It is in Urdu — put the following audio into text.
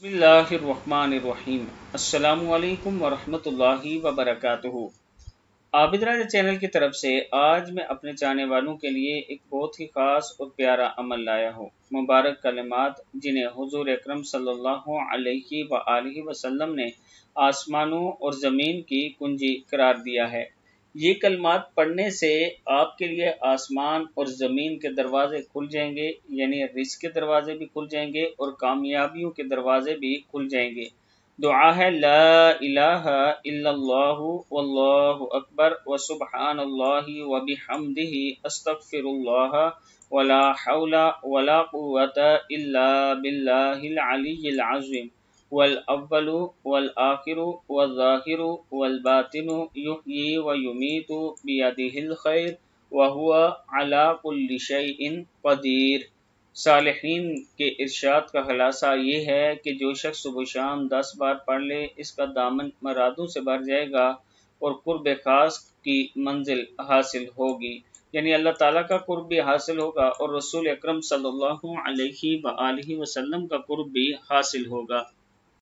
بسم اللہ الرحمن الرحیم۔ السلام علیکم ورحمۃ اللہ وبرکاتہ۔ عابد راجہ چینل کی طرف سے آج میں اپنے چاہنے والوں کے لیے ایک بہت ہی خاص اور پیارا عمل لایا ہوں۔ مبارک کلمات جنہیں حضور اکرم صلی اللہ علیہ وآلہ وسلم نے آسمانوں اور زمین کی کنجی قرار دیا ہے۔ یہ کلمات پڑھنے سے آپ کے لیے آسمان اور زمین کے دروازے کھل جائیں گے، یعنی رزق کے دروازے بھی کھل جائیں گے اور کامیابیوں کے دروازے بھی کھل جائیں گے۔ دعا ہے لا الہ الا اللہ واللہ اکبر وسبحان اللہ وبحمدہ استغفر اللہ ولا حول ولا قوة الا باللہ العلی العظیم والاول والآخر والظاہر والباطن یحیی ویمیت بیدہ الخیر وہو علی کل شیء قدیر۔ صالحین کے ارشاد کا خلاصہ یہ ہے کہ جو شخص صبح و شام 10 بار پڑھ لے اس کا دامن مرادوں سے بھر جائے گا اور قرب خاص کی منزل حاصل ہوگی، یعنی اللہ تعالیٰ کا قرب بھی حاصل ہوگا اور رسول اکرم صلی اللہ علیہ وآلہ وسلم کا قرب بھی حاصل ہوگا۔